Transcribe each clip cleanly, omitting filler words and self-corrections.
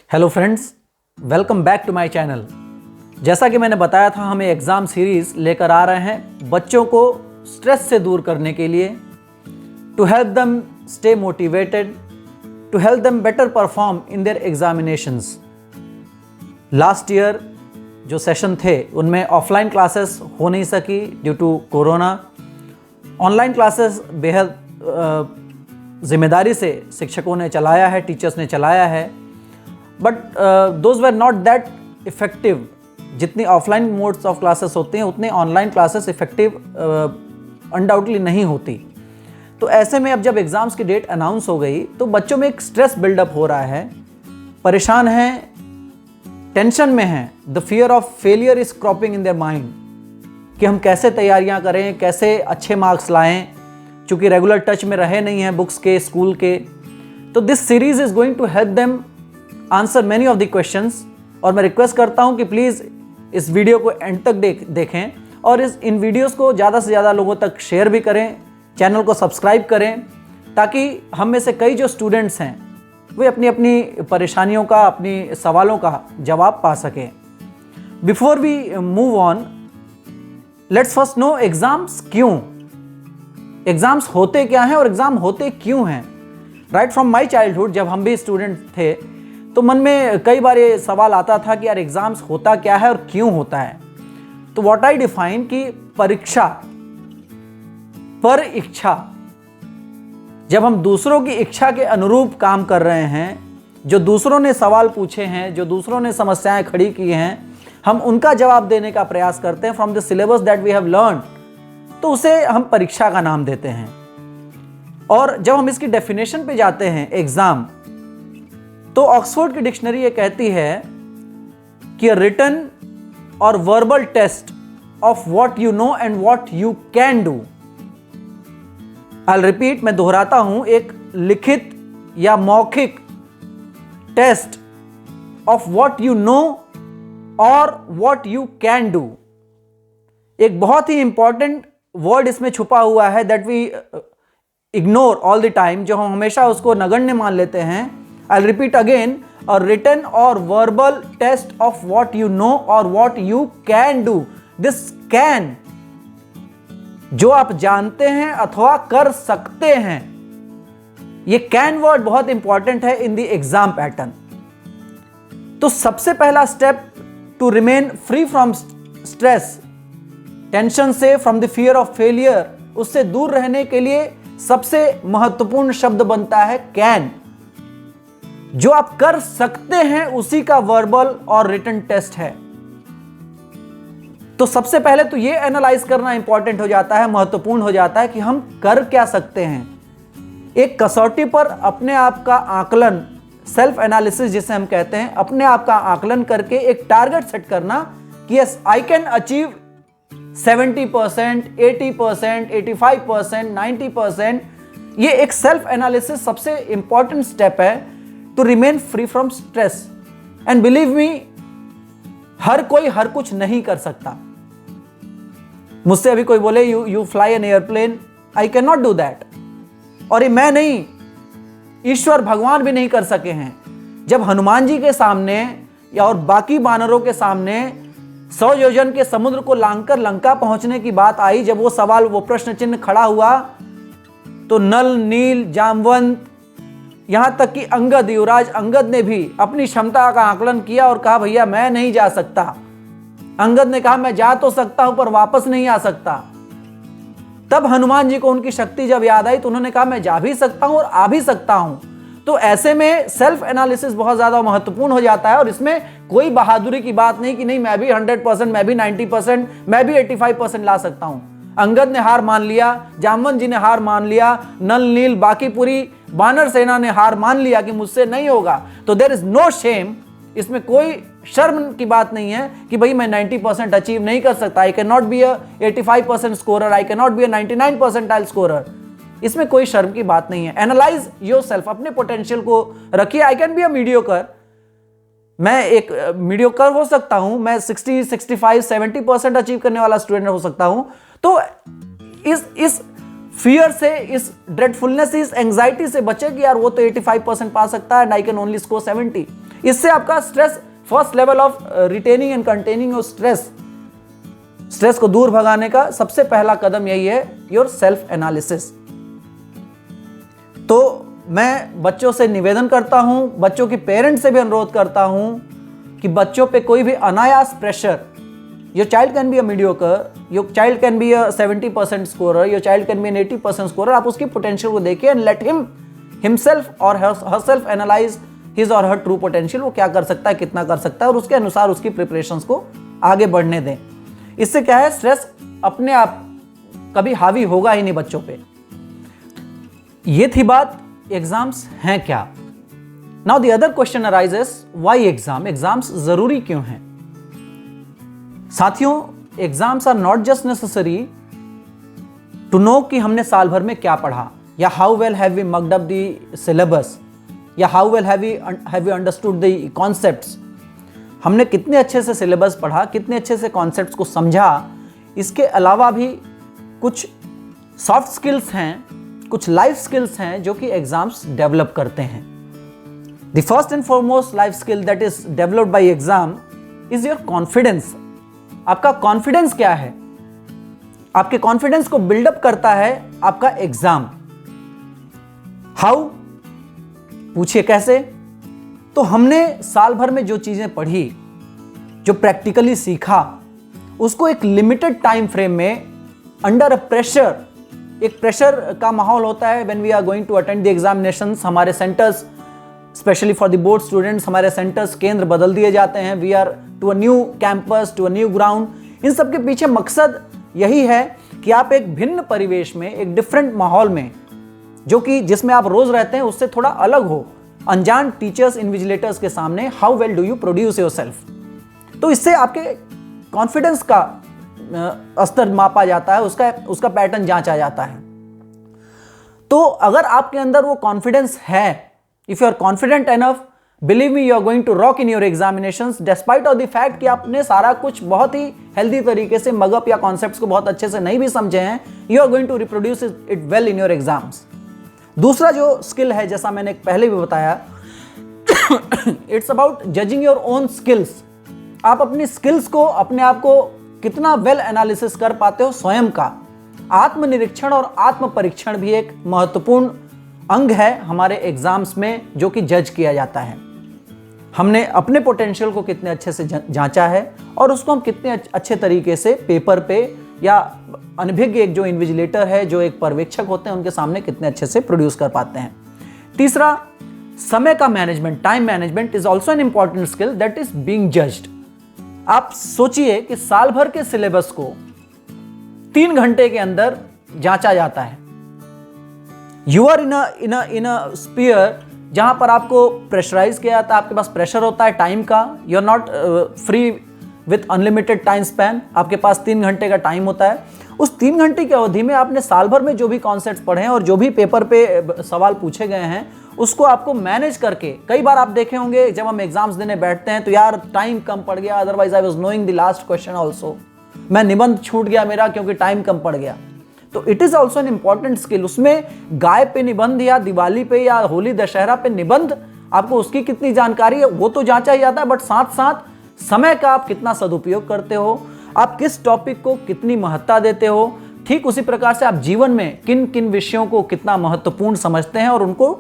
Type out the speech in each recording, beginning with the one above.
Hello friends, welcome back to my channel. जैसा कि मैंने बताया था, हम एग्ज़ाम सीरीज़ लेकर आ रहे हैं बच्चों को स्ट्रेस से दूर करने के लिए, to help them stay motivated, to help them better perform in their examinations. Last year जो सेशन थे उनमें ऑफलाइन क्लासेस हो नहीं सकी due to corona. Online classes बेहद जिम्मेदारी से शिक्षकों ने चलाया है, टीचर्स ने चलाया है, but those were not that effective. जितनी ऑफलाइन मोड्स ऑफ क्लासेस होते हैं उतने ऑनलाइन क्लासेस इफेक्टिव अनडाउटली नहीं होती। तो ऐसे में अब जब एग्ज़ाम्स की डेट अनाउंस हो गई तो बच्चों में एक स्ट्रेस बिल्डअप हो रहा है, परेशान हैं, टेंशन में हैं। The fear of failure is cropping in their mind कि हम कैसे तैयारियां करें, कैसे अच्छे मार्क्स लाएं, चूँकि रेगुलर टच में रहे नहीं हैं बुक्स के, स्कूल के। तो this series is going to help them answer many of the questions. और मैं रिक्वेस्ट करता हूं कि प्लीज़ इस वीडियो को एंड तक देखें और इन वीडियोस को ज़्यादा से ज़्यादा लोगों तक शेयर भी करें, चैनल को सब्सक्राइब करें, ताकि हम में से कई जो स्टूडेंट्स हैं वे अपनी अपनी परेशानियों का, अपनी सवालों का जवाब पा सकें। Before we move on, let's first know exams क्यों, एग्ज़ाम्स होते क्या हैं और एग्ज़ाम होते क्यों हैं। राइट फ्रॉम माई चाइल्डहुड, जब हम भी स्टूडेंट थे तो मन में कई बार ये सवाल आता था कि यार एग्ज़ाम्स होता क्या है और क्यों होता है। तो व्हाट आई डिफाइन कि परीक्षा, पर इच्छा, जब हम दूसरों की इच्छा के अनुरूप काम कर रहे हैं, जो दूसरों ने सवाल पूछे हैं, जो दूसरों ने समस्याएं खड़ी की हैं, हम उनका जवाब देने का प्रयास करते हैं from the syllabus that we have learn, तो उसे हम परीक्षा का नाम देते हैं। और जब हम इसकी डेफिनेशन पे जाते हैं एग्जाम, तो ऑक्सफोर्ड की डिक्शनरी ये कहती है कि रिटन और verbal test of what you know and what you can do. I repeat, मैं दोहराता हूं, एक लिखित या मौखिक test of what you know और व्हाट यू कैन डू। एक बहुत ही इंपॉर्टेंट वर्ड इसमें छुपा हुआ है that we ignore all the time, जो हम हमेशा उसको नगण्य मान लेते हैं। I'll repeat again, a written or verbal test of what you know or what you can do. This can, जो आप जानते हैं अथवा कर सकते हैं, ये can वर्ड बहुत इंपॉर्टेंट है इन द एग्जाम पैटर्न। तो सबसे पहला step to remain free from stress, tension से, from the fear of failure, उससे दूर रहने के लिए सबसे महत्वपूर्ण शब्द बनता है कैन। जो आप कर सकते हैं उसी का वर्बल और रिटन टेस्ट है। तो सबसे पहले तो ये एनालाइज करना इंपॉर्टेंट हो जाता है, महत्वपूर्ण हो जाता है कि हम कर क्या सकते हैं। एक कसौटी पर अपने आप का आकलन, सेल्फ एनालिसिस जिसे हम कहते हैं, अपने आप का आकलन करके एक टारगेट सेट करना कि यस आई कैन अचीव 70%, 80%, 85%, 90%। ये एक सेल्फ एनालिसिस सबसे इंपॉर्टेंट स्टेप है to remain free from stress. And believe me, हर कोई हर कुछ नहीं कर सकता। मुझसे अभी कोई बोले you fly an airplane, I can not do that. और ये मैं नहीं, ईश्वर भगवान भी नहीं कर सके हैं। जब हनुमान जी के सामने या और बाकी बानरों के सामने 100 योजन के समुद्र को लांघकर लंका पहुंचने की बात आई, जब वो सवाल, वो प्रश्न चिन्ह खड़ा हुआ, तो नल, नील, जामवंत, यहां तक कि अंगद, युवराज अंगद ने भी अपनी क्षमता का आकलन किया और कहा भैया मैं नहीं जा सकता। अंगद ने कहा मैं जा तो सकता हूं पर वापस नहीं आ सकता। तब हनुमान जी को उनकी शक्ति जब याद आई तो उन्होंने कहा मैं जा भी सकता हूं और आ भी सकता हूं। तो ऐसे में सेल्फ एनालिसिस बहुत ज्यादा महत्वपूर्ण हो जाता है। और इसमें कोई बहादुरी की बात नहीं कि नहीं मैं भी 100%, मैं भी 90%, मैं भी 85% ला सकता हूं। अंगद ने हार मान लिया, जामवंत जी ने हार मान लिया, नल, नील, बाकी पूरी बानर सेना ने हार मान लिया कि मुझसे नहीं होगा। तो देयर इज नो शेम, इसमें कोई शर्म की बात नहीं है कि भाई मैं 90% अचीव नहीं कर सकता। I can not be a 85% scorer, I can not be a 99 percentile scorer. इसमें कोई शर्म की बात नहीं है। एनालाइज योरसेल्फ, अपने पोटेंशियल को रखिए। I can be a mediocre, मैं एक मीडियोकर हो सकता हूं, मैं 60, 65, 70% अचीव करने वाला स्टूडेंट हो सकता हूं। तो इस फियर से, इस ड्रेडफुलनेस से, इस एंजाइटी से बचे कि यार वो तो 85% पा सकता है and I can only score 70। इससे आपका stress, first level of retaining and containing your stress को दूर भगाने का सबसे पहला कदम यही है, योर सेल्फ एनालिसिस। तो मैं बच्चों से निवेदन करता हूं, बच्चों के पेरेंट्स से भी अनुरोध करता हूं कि बच्चों पे कोई भी अनायास pressure, your child can be a mediocre, your child can be a 70% scorer, your child can be an 80% scorer, आप उसकी पोटेंशियल को देखिए एंड लेट हिमसेल्फ और हरसेल्फ एनालाइज हिज और हर ट्रू पोटेंशियल, वो क्या कर सकता है, कितना कर सकता है, और उसके अनुसार उसकी प्रिपरेशंस को आगे बढ़ने दें। इससे क्या है, स्ट्रेस अपने आप कभी हावी होगा ही नहीं बच्चों पे। ये थी बात, एग्जाम्स हैं क्या। Now the other question arises, why exam, exams जरूरी क्यों हैं। साथियों, exams are not just necessary to know कि हमने साल भर में क्या पढ़ा, या how well have we mugged up the syllabus, या how well have we understood the concepts. हमने कितने अच्छे से सिलेबस पढ़ा, कितने अच्छे से कॉन्सेप्ट्स को समझा। इसके अलावा भी कुछ सॉफ्ट स्किल्स हैं, कुछ लाइफ स्किल्स हैं जो कि एग्जाम्स डेवलप करते हैं। The first and foremost life skill that is developed by exam is your confidence. आपका कॉन्फिडेंस क्या है, आपके कॉन्फिडेंस को बिल्डअप करता है आपका एग्जाम। हाउ, पूछिए कैसे। तो हमने साल भर में जो चीजें पढ़ी, जो प्रैक्टिकली सीखा, उसको एक लिमिटेड टाइम फ्रेम में अंडर अ प्रेशर, एक प्रेशर का माहौल होता है when we are going to attend the examinations. हमारे centres, specially for the board students, हमारे सेंटर्स, केंद्र बदल दिए जाते हैं। We are to a new campus, to a new ground. इन सब के पीछे मकसद यही है कि आप एक भिन्न परिवेश में, एक डिफरेंट माहौल में, जो कि जिसमें आप रोज रहते हैं उससे थोड़ा अलग हो, अनजान टीचर्स, इन्विजिलेटर्स के सामने how well do you produce yourself. तो इससे आपके कॉन्फिडेंस का स्तर मापा जाता है, उसका पैटर्न जांचा जाता है। तो अगर आपके अंदर वो कॉन्फिडेंस है, if you are confident enough, believe me, you are going to rock in your examinations, despite of the fact कि आपने सारा कुछ बहुत ही हेल्दी तरीके से मगअप या कॉन्सेप्ट्स को बहुत अच्छे से नहीं भी समझे हैं, you are going to reproduce it well in your exams. दूसरा जो स्किल है, जैसा मैंने पहले भी बताया, it's about judging your own skills. आप अपनी स्किल्स को, अपने आप को कितना वेल एनालिसिस कर पाते हो स्वयं का। आत्मनिरीक्षण और आत्म परीक्षण भी एक महत्वपूर्ण अंग है हमारे एग्जाम्स में, जो कि जज किया जाता है। हमने अपने पोटेंशियल को कितने अच्छे से जांचा है और उसको हम कितने अच्छे तरीके से पेपर पे, या अनभिज्ञ एक जो इन्विजिलेटर है, जो एक पर्यवेक्षक होते हैं, उनके सामने कितने अच्छे से प्रोड्यूस कर पाते हैं। तीसरा, समय का management, time management is also an important skill that is being judged. आप सोचिए कि साल भर के सिलेबस को 3 घंटे के अंदर जांचा जाता है। You are in a sphere जहां पर आपको प्रेशराइज किया जाता है, आपके पास प्रेशर होता है टाइम का। You are not free with unlimited time span, आपके पास 3 घंटे का टाइम होता है। उस 3 घंटे की अवधि में आपने साल भर में जो भी कॉन्सेप्ट्स पढ़े हैं और जो भी पेपर पे सवाल पूछे गए हैं, उसको आपको मैनेज करके, कई बार आप देखे होंगे जब हम एग्जाम्स देने बैठते हैं तो यार टाइम कम पड़ गया, otherwise I was knowing the last question also, मैं निबंध छूट गया मेरा क्योंकि टाइम कम पड़ गया। तो it is also an important skill. उसमें गाय पे निबंध या दिवाली पे या होली दशहरा पे निबंध, आपको उसकी कितनी जानकारी है वो तो जांचा ही जाता है, बट साथ साथ समय का आप कितना सदुपयोग करते हो, आप किस टॉपिक को कितनी महत्ता देते हो। ठीक उसी प्रकार से आप जीवन में किन किन विषयों को कितना महत्वपूर्ण समझते हैं और उनको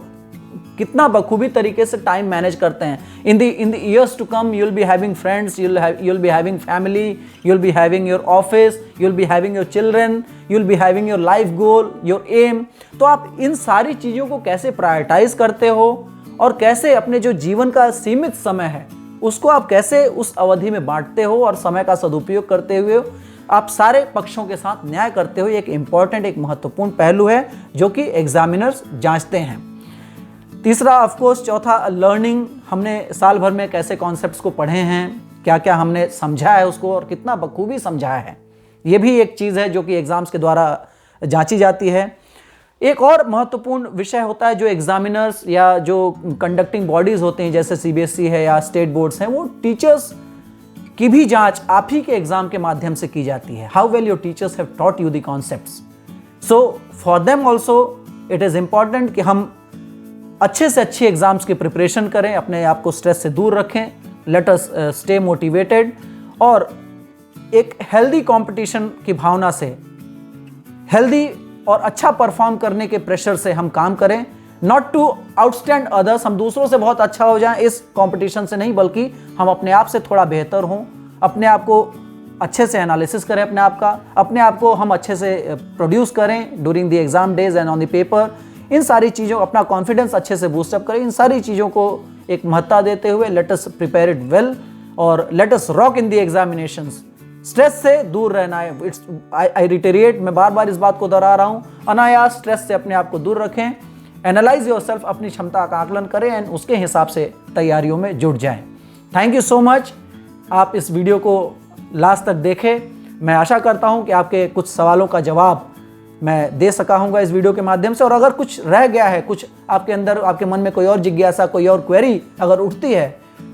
कितना बखूबी तरीके से टाइम मैनेज करते हैं। In the years to come you will be having friends, you will be having family, you will be having your office, you will be having your children, you will be having your life goal, your aim. तो आप इन सारी चीज़ों को कैसे prioritise करते हो और कैसे अपने जो जीवन का सीमित समय है उसको आप कैसे उस अवधि में बांटते हो और समय का सदुपयोग करते हुए आप सारे पक्षों के साथ न्याय करते हो, एक इंपॉर्टेंट, एक महत्वपूर्ण पहलू है जो कि एग्जामिनर्स जांचते हैं। तीसरा, ऑफ कोर्स, चौथा, लर्निंग। हमने साल भर में कैसे कॉन्सेप्ट्स को पढ़े हैं, क्या क्या हमने समझा है उसको और कितना बखूबी समझाया है, ये भी एक चीज़ है जो कि एग्जाम्स के द्वारा जांची जाती है। एक और महत्वपूर्ण विषय होता है जो एग्जामिनर्स या जो कंडक्टिंग बॉडीज़ होते हैं, जैसे सीबीएसई है या स्टेट बोर्ड्स हैं, वो टीचर्स की भी जांच आप ही के एग्जाम के माध्यम से की जाती है। How well your teachers have taught you the concepts. So for them also it is important कि हम अच्छे से अच्छी एग्ज़ाम्स की प्रिपरेशन करें, अपने आप को स्ट्रेस से दूर रखें, लेट अस स्टे मोटिवेटेड और एक हेल्दी कंपटीशन की भावना से, हेल्दी और अच्छा परफॉर्म करने के प्रेशर से हम काम करें। नॉट टू आउटस्टैंड अदर्स, हम दूसरों से बहुत अच्छा हो जाएं इस कंपटीशन से नहीं, बल्कि हम अपने आप से थोड़ा बेहतर हों, अपने आप को अच्छे से एनालिसिस करें, अपने आप को हम अच्छे से प्रोड्यूस करें during the exam days and on the paper. इन सारी चीज़ों, अपना कॉन्फिडेंस अच्छे से बूस्टअप करें, इन सारी चीज़ों को एक महत्ता देते हुए let us prepare it well और let us rock in the examinations. Stress से दूर रहना है। इट्स आई रिटेरिएट, मैं बार बार इस बात को दोहरा रहा हूँ, अनायास स्ट्रेस से अपने आप को दूर रखें, एनालाइज योरसेल्फ, अपनी क्षमता का आकलन करें एंड उसके हिसाब से तैयारियों में जुट जाएं। Thank you so much. आप इस वीडियो को लास्ट तक देखें। मैं आशा करता हूं कि आपके कुछ सवालों का जवाब मैं दे सका हूँगा इस वीडियो के माध्यम से, और अगर कुछ रह गया है, कुछ आपके अंदर, आपके मन में कोई और जिज्ञासा, कोई और क्वेरी अगर उठती है,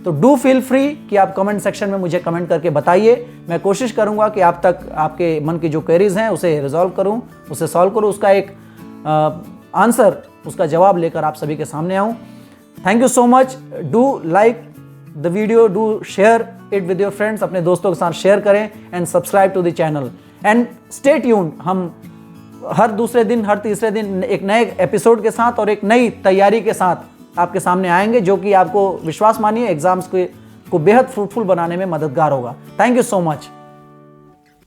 तो डू फील फ्री कि आप कमेंट सेक्शन में मुझे कमेंट करके बताइए। मैं कोशिश करूंगा कि आप तक आपके मन की जो क्वेरीज हैं उसे रिजॉल्व करूं, उसे सॉल्व करूं, उसका एक आंसर, उसका जवाब लेकर आप सभी के सामने आऊं। Thank you so much. Do like the video, do share it with your friends, अपने दोस्तों के साथ शेयर करें and subscribe to the channel and stay tuned. हम हर दूसरे दिन, हर तीसरे दिन एक नए एपिसोड के साथ और एक नई तैयारी के साथ आपके सामने आएंगे, जो कि आपको, विश्वास मानिए, एग्जाम्स को बेहद फ्रूटफुल बनाने में मददगार होगा। Thank you so much.